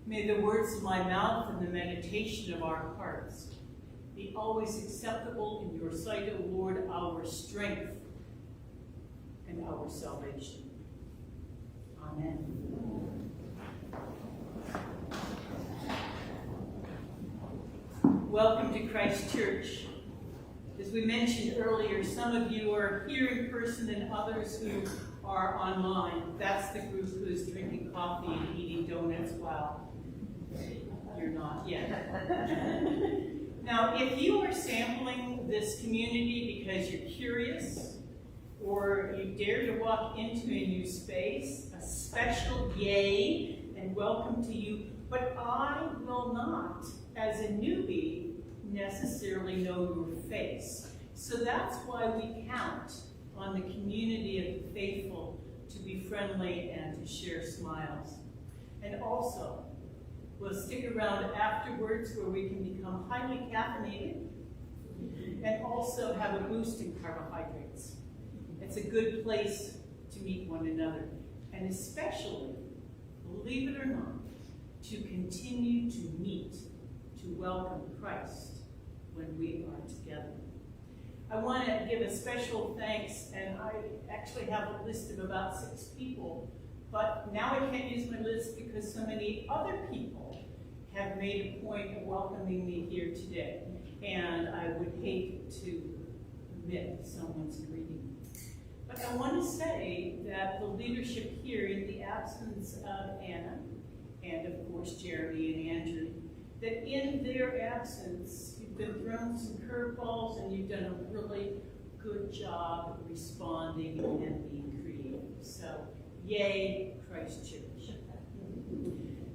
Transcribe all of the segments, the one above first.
May the words of my mouth and the meditation of our hearts be always acceptable in your sight, O Lord, our strength and our salvation. Amen. Welcome to Christ Church. As we mentioned earlier, some of you are here in person and others who are online. That's the group who is drinking coffee and eating donuts while you're not yet. Now, if you are sampling this community because you're curious or you dare to walk into a new space, a special yay and welcome to you. But I will not, as a newbie, necessarily know your face. So that's why we count on the community of the faithful to be friendly and to share smiles. And also, we'll stick around afterwards where we can become highly caffeinated and also have a boost in carbohydrates. It's a good place to meet one another, and especially, believe it or not, to continue to meet, to welcome Christ when we are together. I want to give a special thanks, and I actually have a list of about 6 people, but now I can't use my list because so many other people have made a point of welcoming me here today, and I would hate to omit someone's greeting. But I want to say that the leadership here, in the absence of Anna, and of course Jeremy and Andrew, that in their absence, you've been thrown some curveballs and you've done a really good job responding and being creative. So, yay, Christ Church.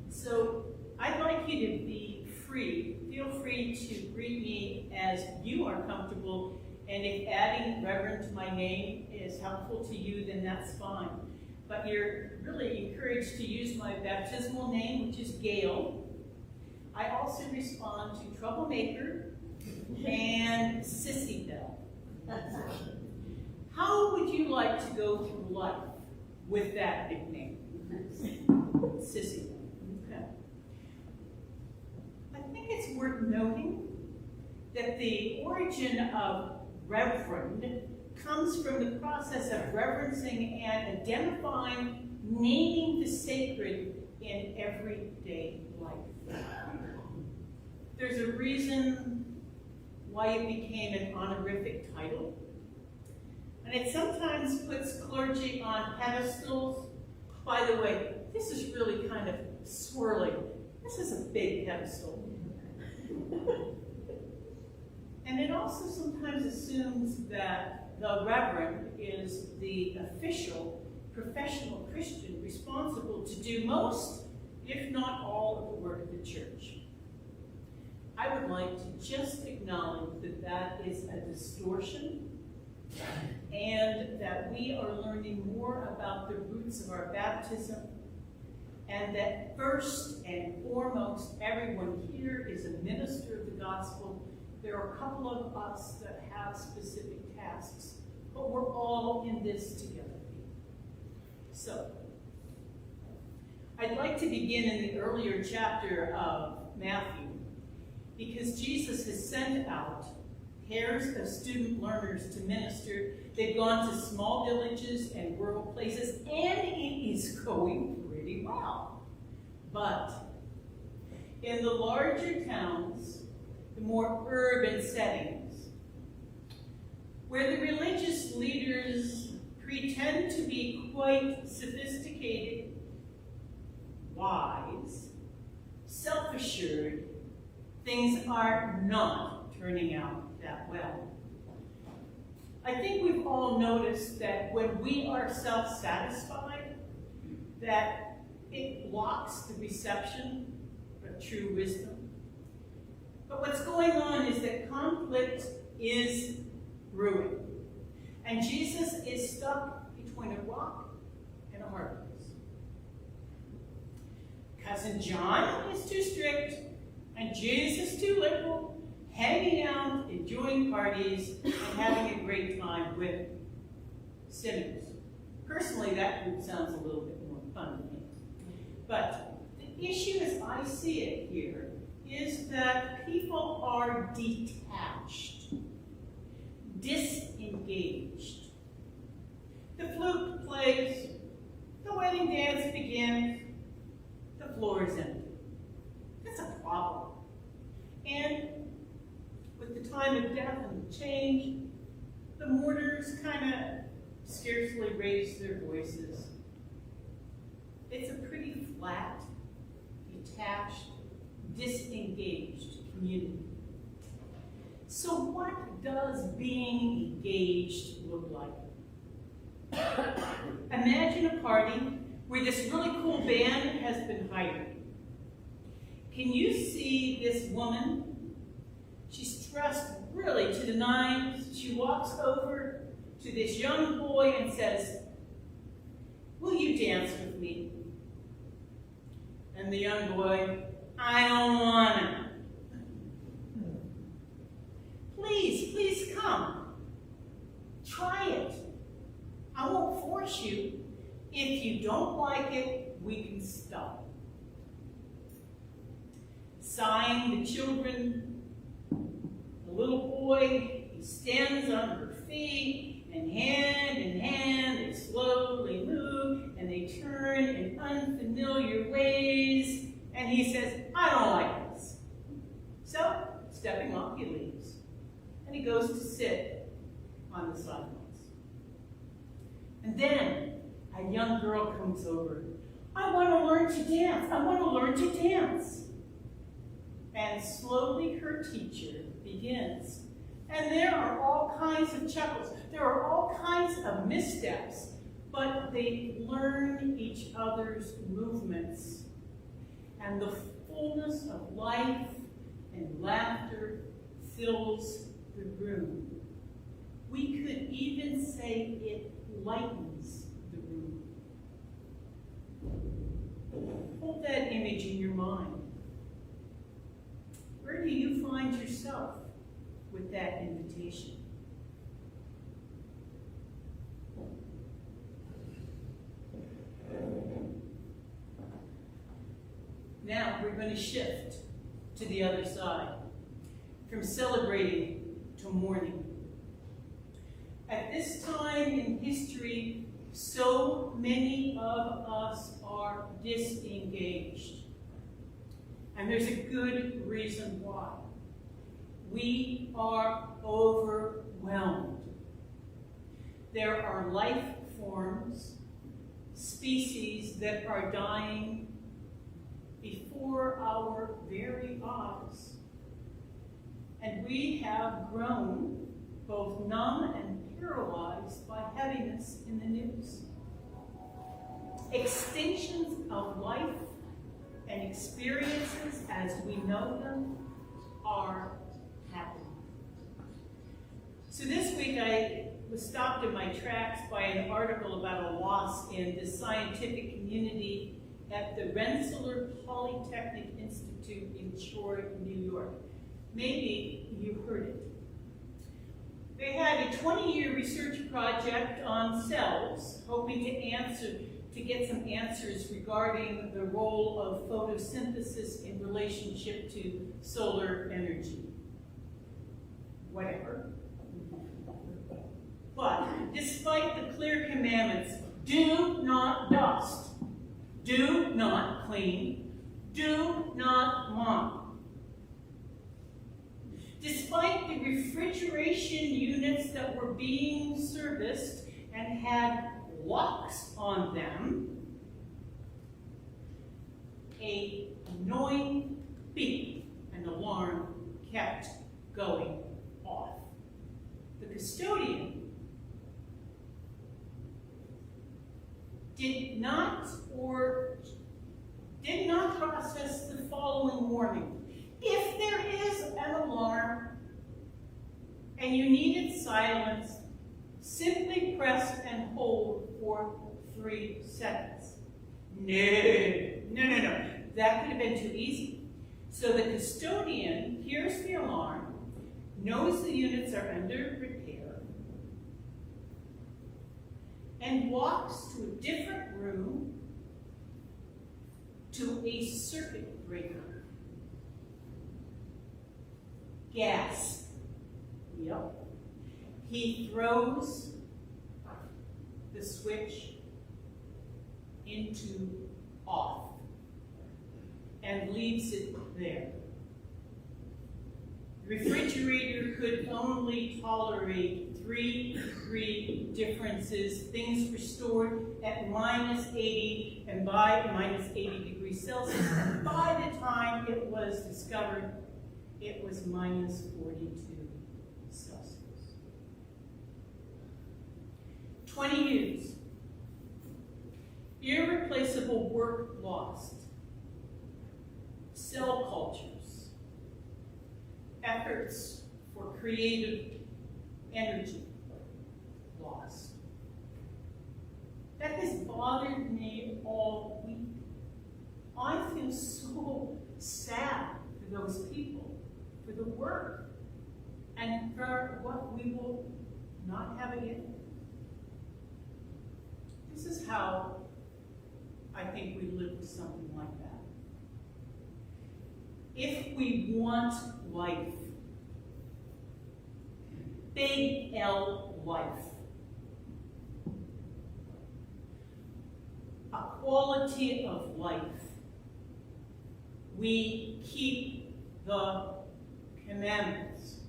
So, I'd like you to be free. Feel free to greet me as you are comfortable, and if adding Reverend to my name is helpful to you, then that's fine. But you're really encouraged to use my baptismal name, which is Gail. I also respond to Troublemaker and Sissy Belle. How would you like to go through life with that nickname? Sissy Belle. Okay. I think it's worth noting that the origin of Reverend comes from the process of reverencing and identifying, naming the sacred in everyday life. There's a reason why it became an honorific title, and it sometimes puts clergy on pedestals. By the way, this is really kind of swirling. This is a big pedestal. And it also sometimes assumes that the Reverend is the official, professional Christian responsible to do most, if not all, of the work of the church. I would like to just acknowledge that that is a distortion, and that we are learning more about the roots of our baptism, and that first and foremost, everyone here is a minister of the gospel. There are a couple of us that have specific tasks, but we're all in this together. So, I'd like to begin in the earlier chapter of Matthew, because Jesus has sent out pairs of student learners to minister. They've gone to small villages and rural places, and it is going pretty well. But in the larger towns, the more urban settings, where the religious leaders pretend to be quite sophisticated, wise, self-assured, things are not turning out that well. I think we've all noticed that when we are self-satisfied, that it blocks the reception of true wisdom. But what's going on is that conflict is brewing. And Jesus is stuck between a rock and a hard place. Cousin John is too strict, and Jesus too liberal, hanging out, enjoying parties, and having a great time with sinners. Personally, that group sounds a little bit more fun to me. But issue as I see it here is that people are detached, disengaged. The flute plays, the wedding dance begins, the floor is empty. That's a problem. And with the time of death and the change, the mourners kind of scarcely raise their voices. It's a pretty flat, detached, disengaged community. So what does being engaged look like? Imagine a party where this really cool band has been hired. Can you see this woman? She's dressed really to the nines. She walks over to this young boy and says, "Will you dance with me?" And the young boy, "I don't want to." "Please, please come. Try it. I won't force you. If you don't like it, we can stop." Sighing, the children, the little boy, he stands on her feet, and hand in hand, they slowly move, and they turn in unfamiliar ways, and he says, "I don't like this." So, stepping off, he leaves, and he goes to sit on the sidelines. And then a young girl comes over. "I want to learn to dance. I want to learn to dance." And slowly her teacher begins. And there are all kinds of chuckles. There are all kinds of missteps. But they learn each other's movements. And the fullness of life and laughter fills the room. We could even say it lightens the room. Hold that image in your mind. Where do you find yourself with that invitation? Now we're going to shift to the other side, from celebrating to mourning. At this time in history, so many of us are disengaged. And there's a good reason why. We are overwhelmed. There are life forms, species that are dying before our very eyes. And we have grown both numb and paralyzed by heaviness in the news. Extinctions of life and experiences as we know them are happening. So this week I was stopped in my tracks by an article about a loss in the scientific community at the Rensselaer Polytechnic Institute in Troy, New York. Maybe you heard it. They had a 20-year research project on cells, hoping to get some answers regarding the role of photosynthesis in relationship to solar energy. Whatever. But despite the clear commandments, do not dust, do not clean, do not mop. Despite the refrigeration units that were being serviced and had locks on them, an annoying beep, an alarm, kept going off. The custodian did not process the following warning. If there is an alarm and you needed silence, simply press and hold for 3 seconds. No. That could have been too easy. So the custodian hears the alarm, knows the units are under repair, and walks to a different room to a circuit breaker. Gas. Yep. He throws the switch into off and leaves it there. The refrigerator could only tolerate 3 degree differences. Things were stored at -80 and by -80°C. And by the time it was discovered, it was -42 Celsius. 20 years. Irreplaceable work lost. Cell cultures. Efforts for creative energy lost. That has bothered me all week. I feel so sad for those people, for the work, and for what we will not have again. This is how I think we live with something like that. If we want life, big L life, a quality of life, we keep the commandments.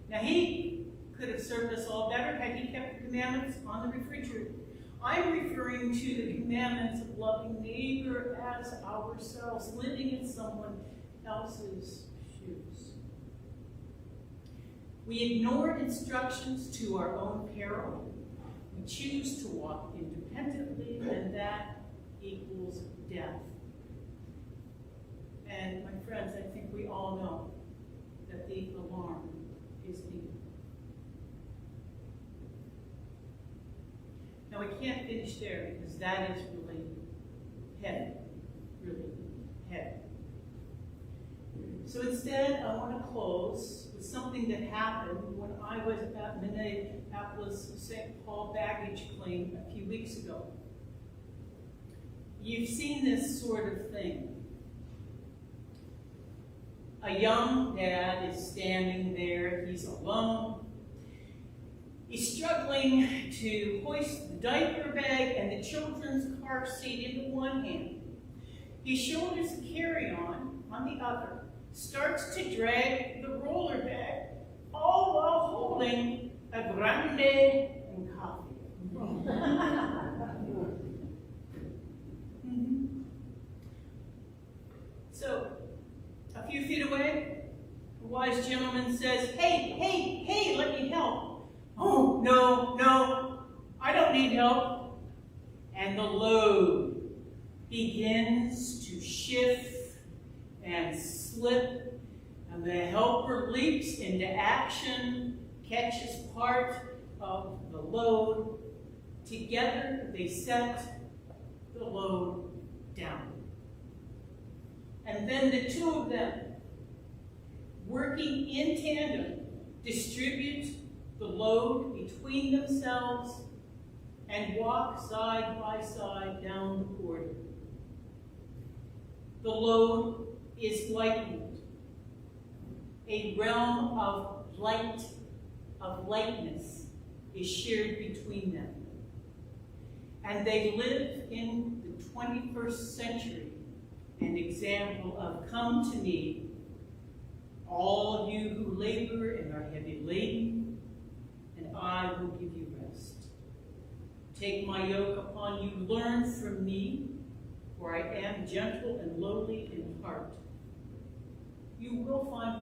Now, he could have served us all better had he kept the commandments on the refrigerator. I'm referring to the commandments of loving neighbor as ourselves, living in someone else's shoes. We ignore instructions to our own peril. We choose to walk independently, and that equals death. And my friends, I think we all know that the alarm is being. Now, we can't finish there because that is really heavy, really heavy. So instead, I want to close with something that happened when I was at Minneapolis St. Paul baggage claim a few weeks ago. You've seen this sort of thing. A young dad is standing there, he's alone. He's struggling to hoist the diaper bag and the children's car seat into one hand. He shoulders the carry-on the other, starts to drag the roller bag, all while holding a grande and coffee. So, a few feet away, a wise gentleman says, hey, let me help. Oh, no, I don't need help. And the load begins to shift and slip, and the helper leaps into action, catches part of the load. Together, they set the load down. And then the two of them, working in tandem, distribute the load between themselves and walk side by side down the corridor. The load is lightened. A realm of light, of lightness, is shared between them. And they live in the 21st century, an example of, come to me, all you who labor and are heavy laden, and I will give you rest. Take my yoke upon you, learn from me, for I am gentle and lowly in heart. You will find